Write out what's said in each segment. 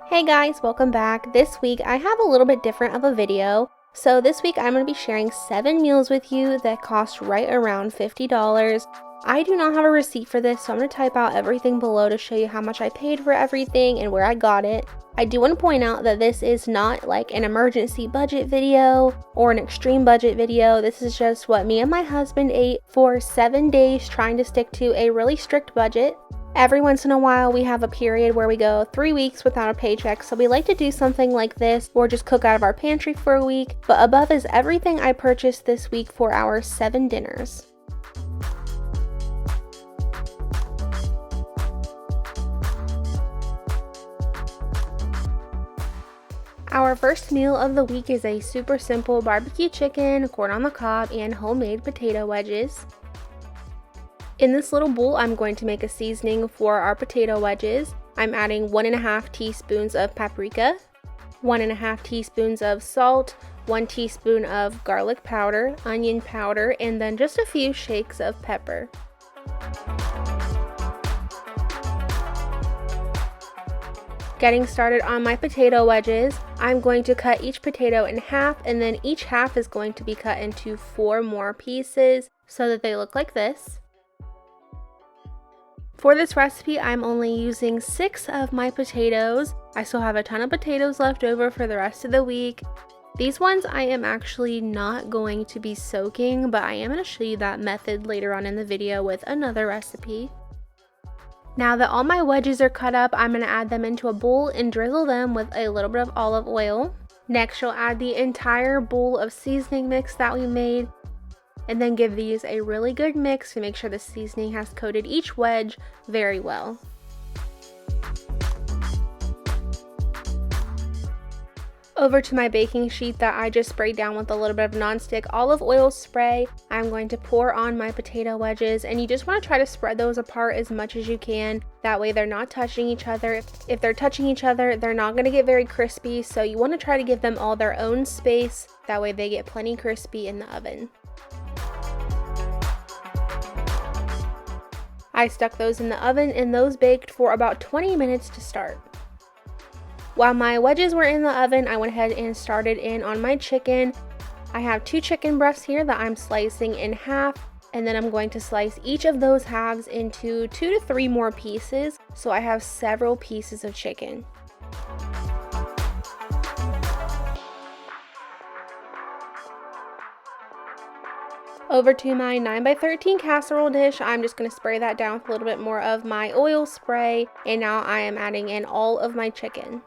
Hey guys, welcome back. This week I have a little bit different of a video. So this week I'm going to be sharing 7 meals with you that cost right around $50. I do not have a receipt for this, so I'm going to type out everything below to show you how much I paid for everything and where I got it. I do want to point out that this is not like an emergency budget video or an extreme budget video. This is just what me and my husband ate for 7 days, trying to stick to a really strict budget. Every once in a while we have a period where we go 3 weeks without a paycheck, so we like to do something like this or just cook out of our pantry for a week. But above is everything I purchased this week for our 7 dinners. Our first meal of the week is a super simple barbecue chicken, corn on the cob, and homemade potato wedges. In this little bowl, I'm going to make a seasoning for our potato wedges. I'm adding 1.5 teaspoons of paprika, 1.5 teaspoons of salt, 1 teaspoon of garlic powder, onion powder, and then just a few shakes of pepper. Getting started on my potato wedges, I'm going to cut each potato in half, and then each half is going to be cut into 4 more pieces so that they look like this. For this recipe, I'm only using 6 of my potatoes. I still have a ton of potatoes left over for the rest of the week. These ones I am actually not going to be soaking, but I am going to show you that method later on in the video with another recipe. Now that all my wedges are cut up, I'm going to add them into a bowl and drizzle them with a little bit of olive oil. Next, you'll add the entire bowl of seasoning mix that we made, and then give these a really good mix to make sure the seasoning has coated each wedge very well. Over to my baking sheet that I just sprayed down with a little bit of nonstick olive oil spray, I'm going to pour on my potato wedges, and you just want to try to spread those apart as much as you can. That way they're not touching each other. If they're touching each other, they're not going to get very crispy, so you want to try to give them all their own space. That way they get plenty crispy in the oven. I stuck those in the oven, and those baked for about 20 minutes to start. While my wedges were in the oven, I went ahead and started in on my chicken. I have 2 chicken breasts here that I'm slicing in half, and then I'm going to slice each of those halves into 2 to 3 more pieces, so I have several pieces of chicken. Over to my 9x13 casserole dish, I'm just going to spray that down with a little bit more of my oil spray, and now I am adding in all of my chicken.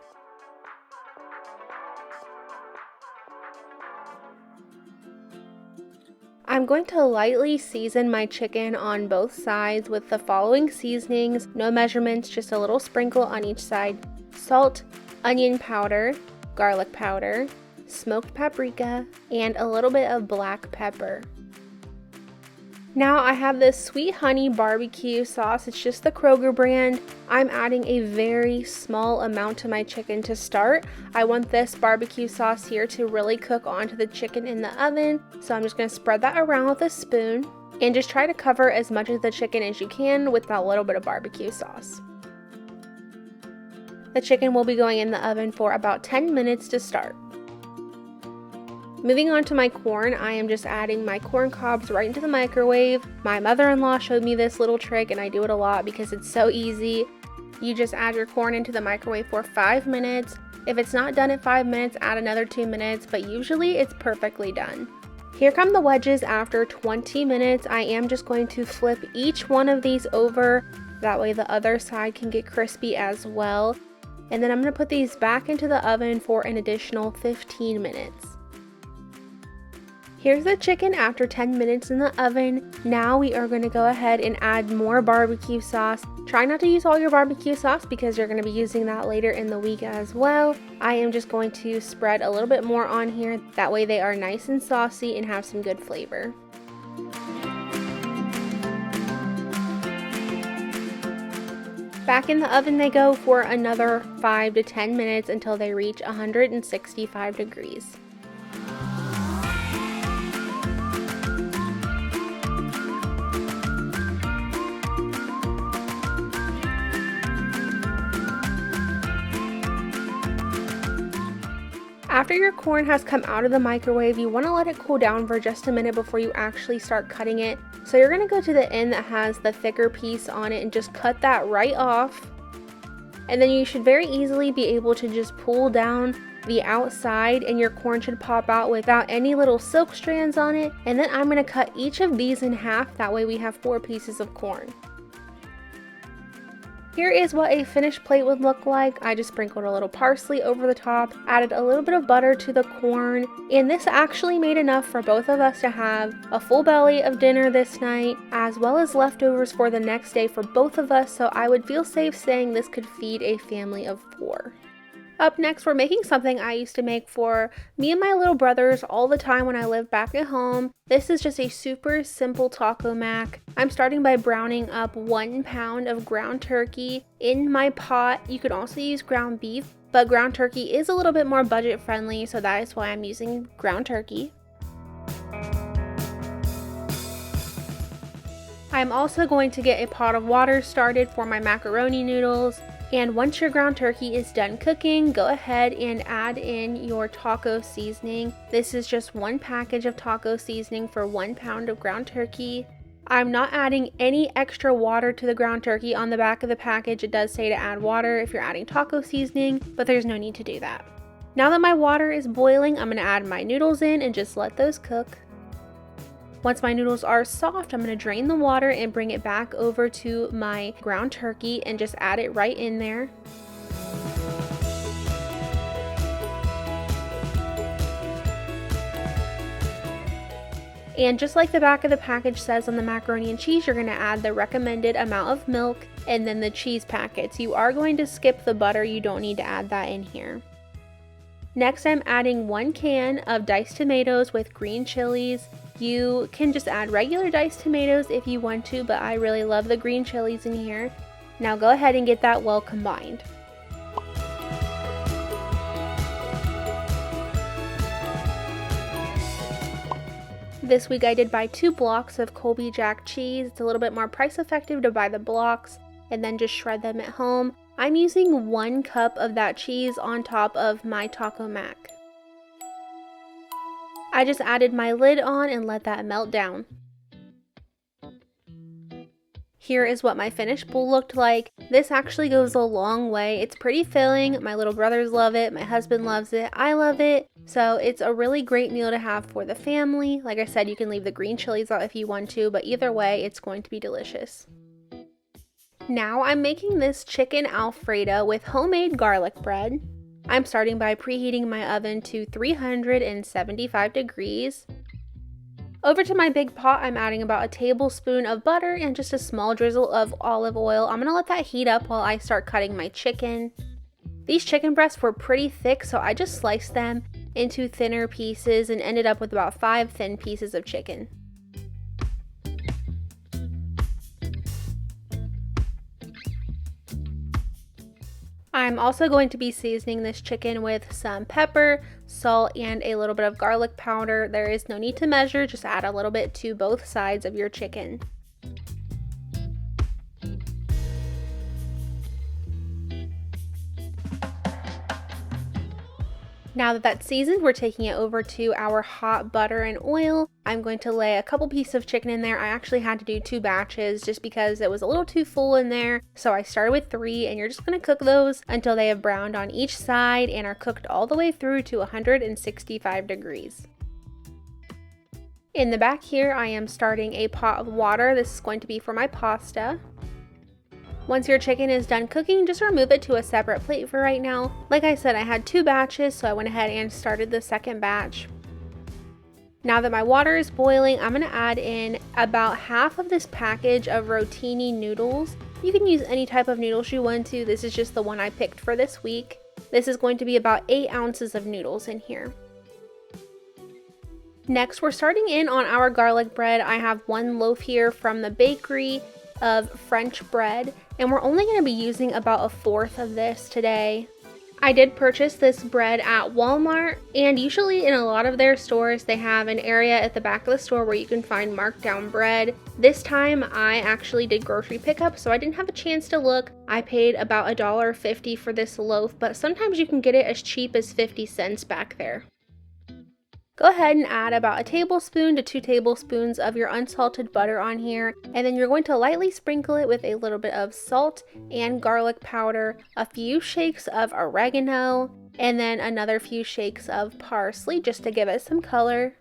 I'm going to lightly season my chicken on both sides with the following seasonings, no measurements, just a little sprinkle on each side: salt, onion powder, garlic powder, smoked paprika, and a little bit of black pepper. Now I have this sweet honey barbecue sauce. It's just the Kroger brand. I'm adding a very small amount to my chicken to start. I want this barbecue sauce here to really cook onto the chicken in the oven. So I'm just going to spread that around with a spoon and just try to cover as much of the chicken as you can with that little bit of barbecue sauce. The chicken will be going in the oven for about 10 minutes to start. Moving on to my corn, I am just adding my corn cobs right into the microwave. My mother-in-law showed me this little trick, and I do it a lot because it's so easy. You just add your corn into the microwave for 5 minutes. If it's not done at 5 minutes, add another 2 minutes, but usually it's perfectly done. Here come the wedges after 20 minutes. I am just going to flip each one of these over. That way the other side can get crispy as well. And then I'm going to put these back into the oven for an additional 15 minutes. Here's the chicken after 10 minutes in the oven. Now we are going to go ahead and add more barbecue sauce. Try not to use all your barbecue sauce because you're going to be using that later in the week as well. I am just going to spread a little bit more on here. That way they are nice and saucy and have some good flavor. Back in the oven they go for another 5 to 10 minutes until they reach 165 degrees. After your corn has come out of the microwave, you want to let it cool down for just a minute before you actually start cutting it. So you're going to go to the end that has the thicker piece on it and just cut that right off. And then you should very easily be able to just pull down the outside and your corn should pop out without any little silk strands on it. And then I'm going to cut each of these in half, that way we have 4 pieces of corn. Here is what a finished plate would look like. I just sprinkled a little parsley over the top, added a little bit of butter to the corn, and this actually made enough for both of us to have a full belly of dinner this night, as well as leftovers for the next day for both of us, so I would feel safe saying this could feed a family of 4. Up next, we're making something I used to make for me and my little brothers all the time when I lived back at home. This is just a super simple taco mac. I'm starting by browning up 1 pound of ground turkey in my pot. You could also use ground beef, but ground turkey is a little bit more budget friendly, so that is why I'm using ground turkey. I'm also going to get a pot of water started for my macaroni noodles. And once your ground turkey is done cooking, go ahead and add in your taco seasoning. This is just 1 package of taco seasoning for 1 pound of ground turkey. I'm not adding any extra water to the ground turkey. On the back of the package, it does say to add water if you're adding taco seasoning, but there's no need to do that. Now that my water is boiling, I'm going to add my noodles in and just let those cook. Once my noodles are soft, I'm going to drain the water and bring it back over to my ground turkey and just add it right in there. And just like the back of the package says on the macaroni and cheese, you're going to add the recommended amount of milk and then the cheese packets. You are going to skip the butter, you don't need to add that in here. Next, I'm adding 1 can of diced tomatoes with green chilies. You can just add regular diced tomatoes if you want to, but I really love the green chilies in here. Now go ahead and get that well combined. This week I did buy 2 blocks of Colby Jack cheese. It's a little bit more price effective to buy the blocks and then just shred them at home. I'm using 1 cup of that cheese on top of my taco mac. I just added my lid on and let that melt down. Here is what my finished bowl looked like. This actually goes a long way. It's pretty filling. My little brothers love it. My husband loves it. I love it. So it's a really great meal to have for the family. Like I said, you can leave the green chilies out if you want to, but either way, it's going to be delicious. Now I'm making this chicken Alfredo with homemade garlic bread. I'm starting by preheating my oven to 375 degrees. Over to my big pot, I'm adding about a tablespoon of butter and just a small drizzle of olive oil. I'm going to let that heat up while I start cutting my chicken. These chicken breasts were pretty thick, so I just sliced them into thinner pieces and ended up with about 5 thin pieces of chicken. I'm also going to be seasoning this chicken with some pepper, salt, and a little bit of garlic powder. There is no need to measure, just add a little bit to both sides of your chicken. Now that that's seasoned, we're taking it over to our hot butter and oil. I'm going to lay a couple pieces of chicken in there. I actually had to do 2 batches just because it was a little too full in there. So I started with 3, and you're just going to cook those until they have browned on each side and are cooked all the way through to 165 degrees. In the back here, I am starting a pot of water. This is going to be for my pasta. Once your chicken is done cooking, just remove it to a separate plate for right now. Like I said, I had 2 batches, so I went ahead and started the second batch. Now that my water is boiling, I'm going to add in about half of this package of rotini noodles. You can use any type of noodles you want to. This is just the one I picked for this week. This is going to be about 8 ounces of noodles in here. Next, we're starting in on our garlic bread. I have 1 loaf here from the bakery of French bread, and we're only going to be using about 1/4 of this today. I did purchase this bread at Walmart, and usually in a lot of their stores they have an area at the back of the store where you can find marked down bread. This time I actually did grocery pickup, so I didn't have a chance to look. I paid about $1.50 for this loaf, but sometimes you can get it as cheap as 50 cents back there. Go ahead and add about a tablespoon to 2 tablespoons of your unsalted butter on here, and then you're going to lightly sprinkle it with a little bit of salt and garlic powder, a few shakes of oregano, and then another few shakes of parsley just to give it some color.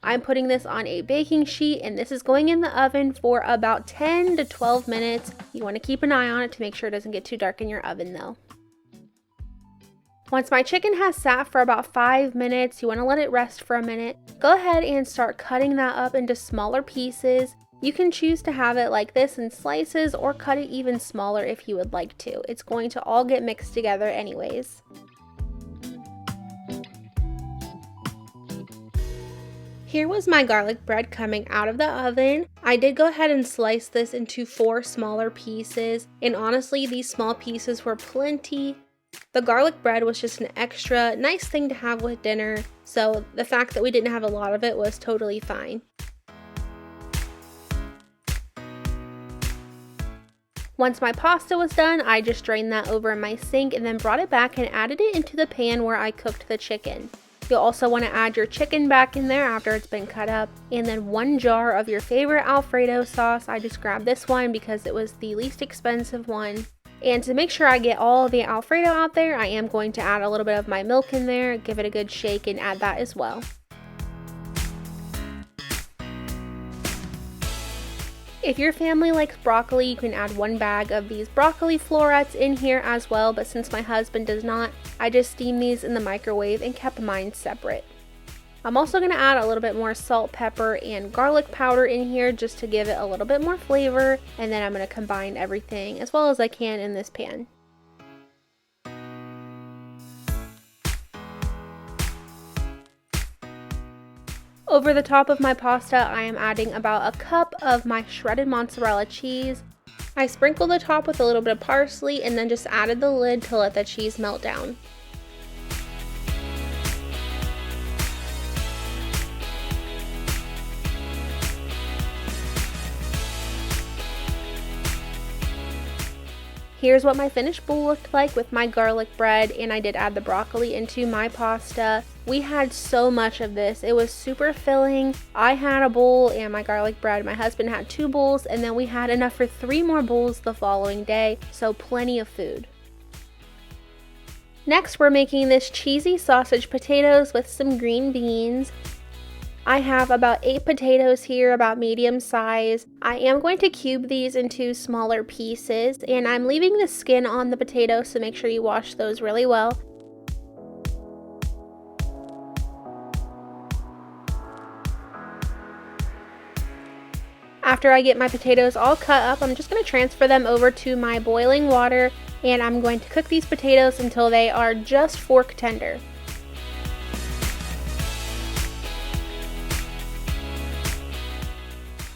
I'm putting this on a baking sheet, and this is going in the oven for about 10 to 12 minutes. You want to keep an eye on it to make sure it doesn't get too dark in your oven though. Once my chicken has sat for about 5 minutes, you want to let it rest for a minute. Go ahead and start cutting that up into smaller pieces. You can choose to have it like this in slices or cut it even smaller if you would like to. It's going to all get mixed together anyways. Here was my garlic bread coming out of the oven. I did go ahead and slice this into 4 smaller pieces, and honestly these small pieces were plenty. The garlic bread was just an extra nice thing to have with dinner, so the fact that we didn't have a lot of it was totally fine. Once my pasta was done, I just drained that over in my sink and then brought it back and added it into the pan where I cooked the chicken. You'll also want to add your chicken back in there after it's been cut up, and then 1 jar of your favorite Alfredo sauce. I just grabbed this one because it was the least expensive one. And to make sure I get all the Alfredo out there, I am going to add a little bit of my milk in there, give it a good shake, and add that as well. If your family likes broccoli, you can add 1 bag of these broccoli florets in here as well, but since my husband does not, I just steamed these in the microwave and kept mine separate. I'm also going to add a little bit more salt, pepper, and garlic powder in here just to give it a little bit more flavor, and then I'm going to combine everything as well as I can in this pan. Over the top of my pasta, I am adding about a cup of my shredded mozzarella cheese. I sprinkled the top with a little bit of parsley and then just added the lid to let the cheese melt down. Here's what my finished bowl looked like with my garlic bread, and I did add the broccoli into my pasta. We had so much of this. It was super filling. I had a bowl and my garlic bread. My husband had 2 bowls, and then we had enough for 3 more bowls the following day, so plenty of food. Next, we're making this cheesy sausage potatoes with some green beans. I have about 8 potatoes here, about medium size. I am going to cube these into smaller pieces, and I'm leaving the skin on the potatoes, so make sure you wash those really well. After I get my potatoes all cut up, I'm just going to transfer them over to my boiling water, and I'm going to cook these potatoes until they are just fork tender.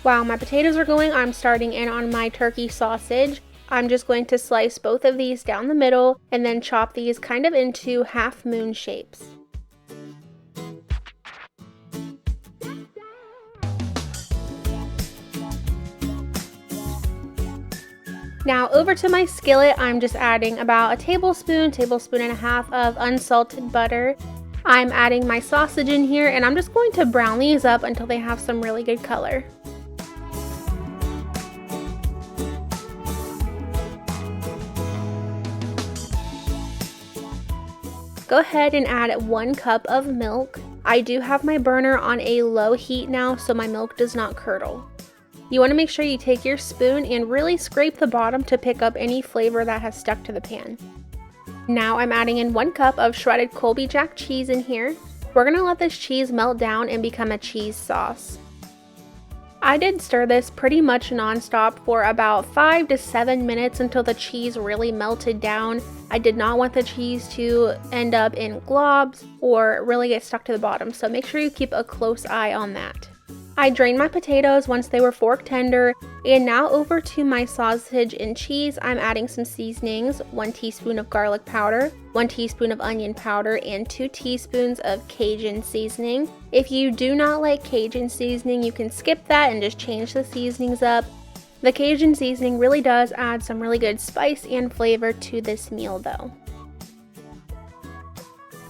While my potatoes are going, I'm starting in on my turkey sausage. I'm just going to slice both of these down the middle and then chop these kind of into half moon shapes. Now over to my skillet, I'm just adding about a tablespoon and a half of unsalted butter. I'm adding my sausage in here, and I'm just going to brown these up until they have some really good color. Go ahead and add 1 cup of milk. I do have my burner on a low heat now, so my milk does not curdle. You want to make sure you take your spoon and really scrape the bottom to pick up any flavor that has stuck to the pan. Now I'm adding in 1 cup of shredded Colby Jack cheese in here. We're going to let this cheese melt down and become a cheese sauce. I did stir this pretty much non-stop for about 5 to 7 minutes until the cheese really melted down. I did not want the cheese to end up in globs or really get stuck to the bottom, so make sure you keep a close eye on that. I drained my potatoes once they were fork tender, and now over to my sausage and cheese. I'm adding some seasonings, 1 teaspoon of garlic powder, 1 teaspoon of onion powder, and 2 teaspoons of Cajun seasoning. If you do not like Cajun seasoning, you can skip that and just change the seasonings up. The Cajun seasoning really does add some really good spice and flavor to this meal though.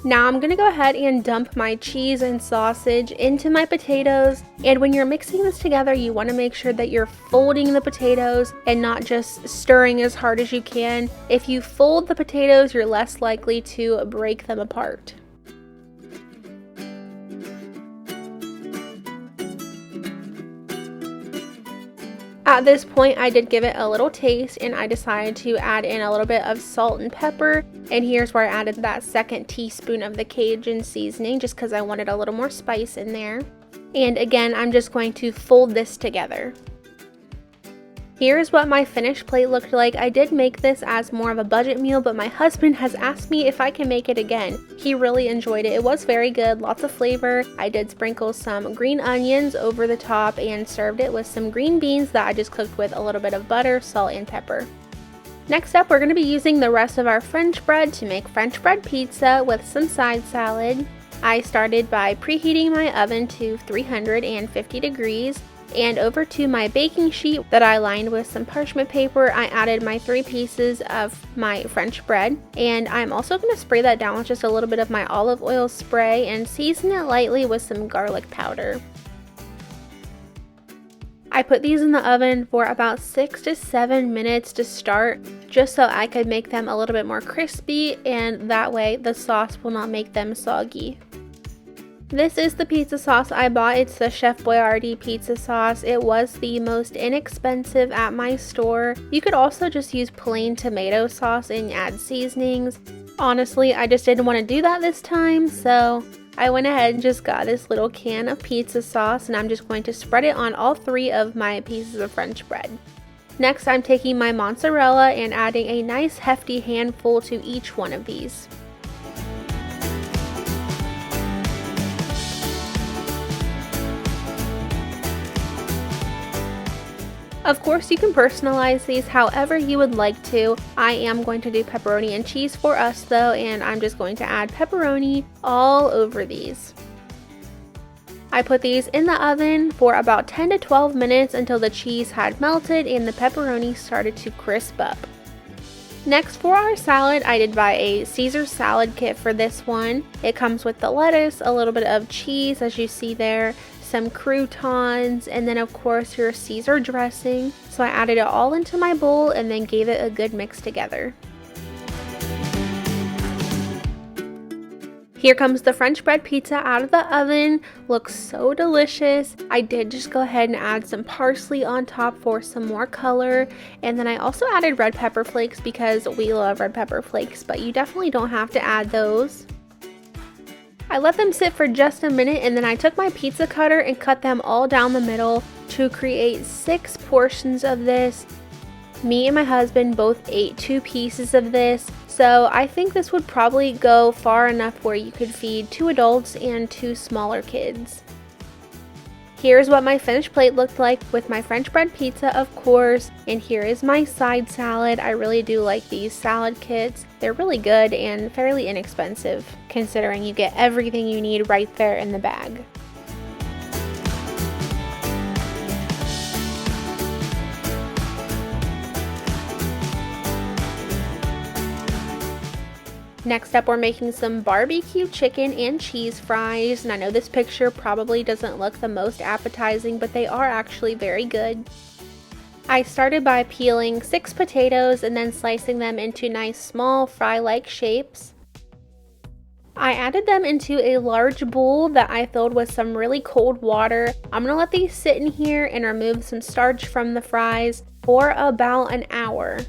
Now I'm going to go ahead and dump my cheese and sausage into my potatoes, and when you're mixing this together you want to make sure that you're folding the potatoes and not just stirring as hard as you can. If you fold the potatoes, you're less likely to break them apart. At this point, I did give it a little taste and I decided to add in a little bit of salt and pepper. And here's where I added that 2nd teaspoon of the Cajun seasoning just because I wanted a little more spice in there. And again, I'm just going to fold this together. Here's what my finished plate looked like. I did make this as more of a budget meal, but my husband has asked me if I can make it again. He really enjoyed it. It was very good, lots of flavor. I did sprinkle some green onions over the top and served it with some green beans that I just cooked with a little bit of butter, salt, and pepper. Next up, we're going to be using the rest of our French bread to make French bread pizza with some side salad. I started by preheating my oven to 350 degrees. And over to my baking sheet that I lined with some parchment paper, I added my 3 pieces of my French bread. And I'm also going to spray that down with just a little bit of my olive oil spray and season it lightly with some garlic powder. I put these in the oven for about 6 to 7 minutes to start, just so I could make them a little bit more crispy, and that way the sauce will not make them soggy. This is the pizza sauce I bought. It's the Chef Boyardee pizza sauce. It was the most inexpensive at my store. You could also just use plain tomato sauce and add seasonings. Honestly, I just didn't want to do that this time, so I went ahead and just got this little can of pizza sauce, and I'm just going to spread it on all 3 of my pieces of French bread. Next, I'm taking my mozzarella and adding a nice hefty handful to each one of these. Of course, you can personalize these however you would like to. I am going to do pepperoni and cheese for us though, and I'm just going to add pepperoni all over these. I put these in the oven for about 10 to 12 minutes until the cheese had melted and the pepperoni started to crisp up. Next, for our salad, I did buy a Caesar salad kit for this one. It comes with the lettuce, a little bit of cheese as you see there, some croutons, and then of course your Caesar dressing. So I added it all into my bowl and then gave it a good mix together. Here comes the French bread pizza out of the oven. Looks so delicious. I did just go ahead and add some parsley on top for some more color. And then I also added red pepper flakes because we love red pepper flakes, but you definitely don't have to add those. I let them sit for just a minute, and then I took my pizza cutter and cut them all down the middle to create 6 portions of this. Me and my husband both ate 2 pieces of this, so I think this would probably go far enough where you could feed 2 adults and 2 smaller kids. Here's what my finished plate looked like with my French bread pizza, of course, and here is my side salad. I really do like these salad kits. They're really good and fairly inexpensive, considering you get everything you need right there in the bag. Next up, we're making some barbecue chicken and cheese fries, and I know this picture probably doesn't look the most appetizing, but they are actually very good. I started by peeling 6 potatoes and then slicing them into nice small fry-like shapes. I added them into a large bowl that I filled with some really cold water. I'm going to let these sit in here and remove some starch from the fries for about an hour.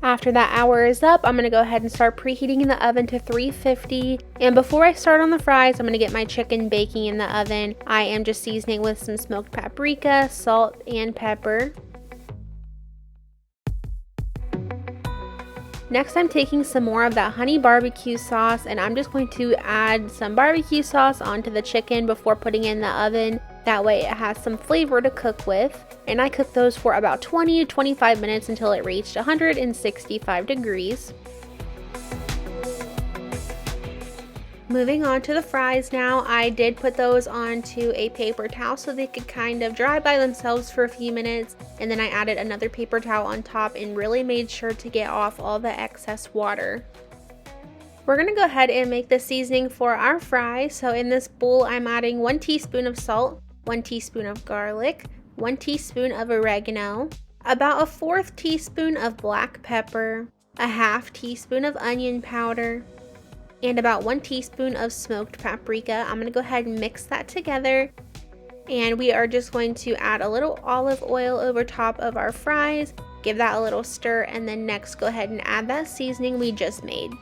After that hour is up, I'm going to go ahead and start preheating in the oven to 350. And before I start on the fries, I'm going to get my chicken baking in the oven. I am just seasoning with some smoked paprika, salt, and pepper. Next, I'm taking some more of that honey barbecue sauce, and I'm just going to add some barbecue sauce onto the chicken before putting it in the oven. That way it has some flavor to cook with. And I cooked those for about 20 to 25 minutes until it reached 165 degrees. Moving on to the fries now, I did put those onto a paper towel so they could kind of dry by themselves for a few minutes, and then I added another paper towel on top and really made sure to get off all the excess water. We're going to go ahead and make the seasoning for our fries. So in this bowl, I'm adding 1 teaspoon of salt, 1 teaspoon of garlic, 1 teaspoon of oregano, about a 1/4 teaspoon of black pepper, a 1/2 teaspoon of onion powder, and about 1 teaspoon of smoked paprika. I'm going to go ahead and mix that together, and we are just going to add a little olive oil over top of our fries, give that a little stir, and then next go ahead and add that seasoning we just made.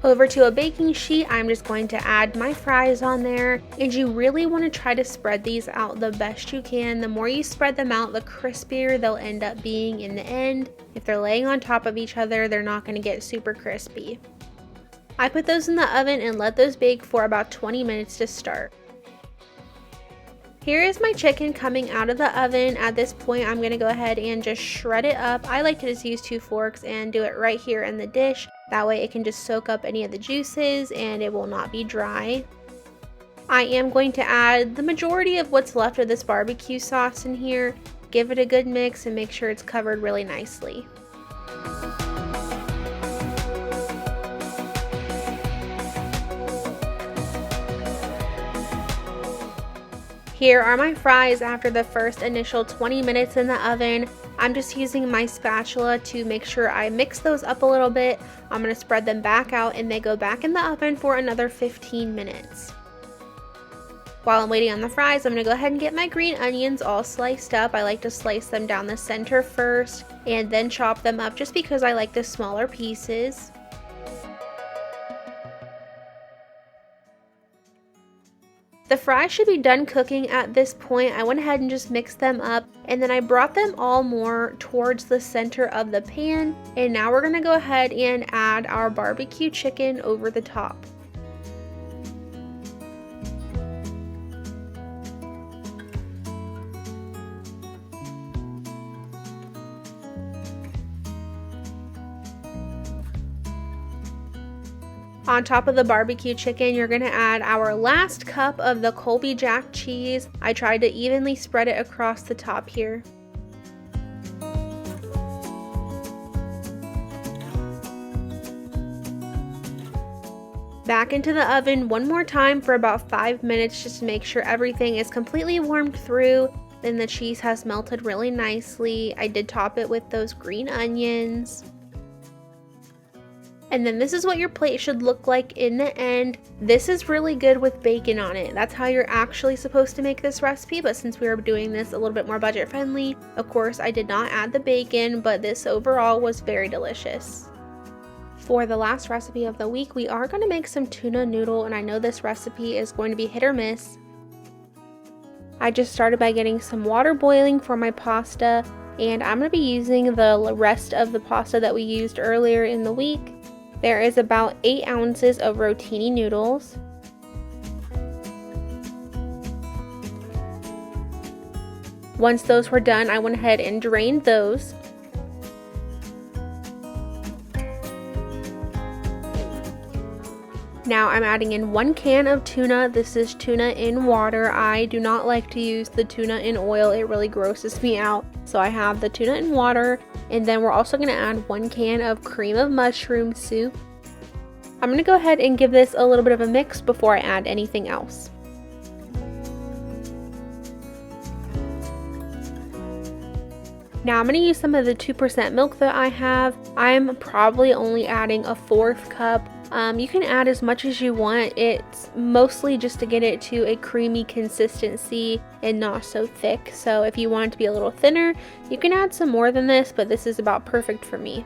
Over to a baking sheet, I'm just going to add my fries on there, and you really want to try to spread these out the best you can. The more you spread them out, the crispier they'll end up being in the end. If they're laying on top of each other, they're not going to get super crispy. I put those in the oven and let those bake for about 20 minutes to start. Here is my chicken coming out of the oven. At this point, I'm going to go ahead and just shred it up. I like to just use 2 forks and do it right here in the dish. That way it can just soak up any of the juices and it will not be dry. I am going to add the majority of what's left of this barbecue sauce in here. Give it a good mix and make sure it's covered really nicely. Here are my fries after the first initial 20 minutes in the oven. I'm just using my spatula to make sure I mix those up a little bit. I'm going to spread them back out and they go back in the oven for another 15 minutes. While I'm waiting on the fries, I'm going to go ahead and get my green onions all sliced up. I like to slice them down the center first and then chop them up just because I like the smaller pieces. The fries should be done cooking at this point. I went ahead and just mixed them up, and then I brought them all more towards the center of the pan, and now we're going to go ahead and add our barbecue chicken over the top. On top of the barbecue chicken, you're going to add our last cup of the Colby Jack cheese. I tried to evenly spread it across the top here. Back into the oven one more time for about 5 minutes just to make sure everything is completely warmed through. Then the cheese has melted really nicely. I did top it with those green onions. And then this is what your plate should look like in the end. This is really good with bacon on it. That's how you're actually supposed to make this recipe, but since we were doing this a little bit more budget friendly, of course I did not add the bacon, but this overall was very delicious. For the last recipe of the week, we are going to make some tuna noodle, and I know this recipe is going to be hit or miss. I just started by getting some water boiling for my pasta, and I'm going to be using the rest of the pasta that we used earlier in the week. There is about 8 ounces of rotini noodles. Once those were done, I went ahead and drained those. Now I'm adding in 1 can of tuna. This is tuna in water. I do not like to use the tuna in oil. It really grosses me out. So I have the tuna in water. And then we're also going to add 1 can of cream of mushroom soup. I'm going to go ahead and give this a little bit of a mix before I add anything else. Now I'm going to use some of the 2% milk that I have. I'm probably only adding a 1/4 cup You can add as much as you want. It's mostly just to get it to a creamy consistency and not so thick. So if you want it to be a little thinner, you can add some more than this, but this is about perfect for me.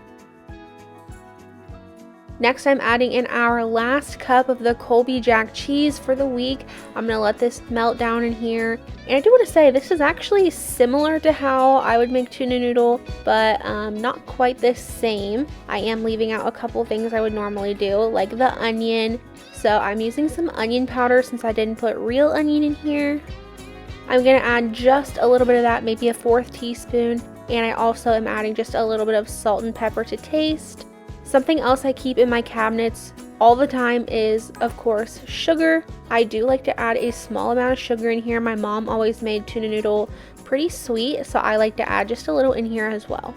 Next, I'm adding in our last cup of the Colby Jack cheese for the week. I'm gonna let this melt down in here. And I do want to say, this is actually similar to how I would make tuna noodle, but not quite the same. I am leaving out a couple things I would normally do, like the onion. So I'm using some onion powder since I didn't put real onion in here. I'm gonna add just a little bit of that, maybe a 1/4 teaspoon. And I also am adding just a little bit of salt and pepper to taste. Something else I keep in my cabinets all the time is, of course, sugar. I do like to add a small amount of sugar in here. My mom always made tuna noodle pretty sweet, so I like to add just a little in here as well.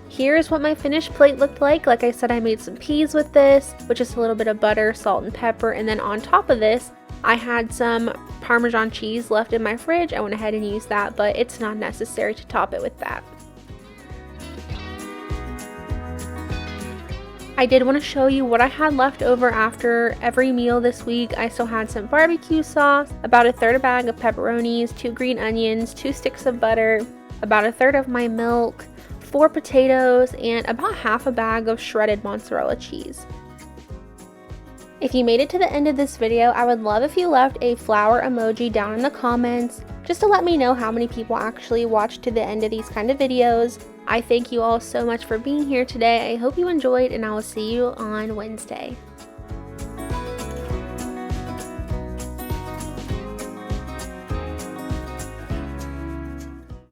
Here is what my finished plate looked like. Like I said, I made some peas with this, with just a little bit of butter, salt, and pepper. And then on top of this, I had some Parmesan cheese left in my fridge. I went ahead and used that, but it's not necessary to top it with that. I did want to show you what I had left over after every meal this week. I still had some barbecue sauce, about 1/3 bag of pepperonis, 2 green onions, 2 sticks of butter, about 1/3 of my milk, 4 potatoes, and about 1/2 bag of shredded mozzarella cheese. If you made it to the end of this video, I would love if you left a flower emoji down in the comments, just to let me know how many people actually watch to the end of these kind of videos. I thank you all so much for being here today. I hope you enjoyed, and I will see you on Wednesday.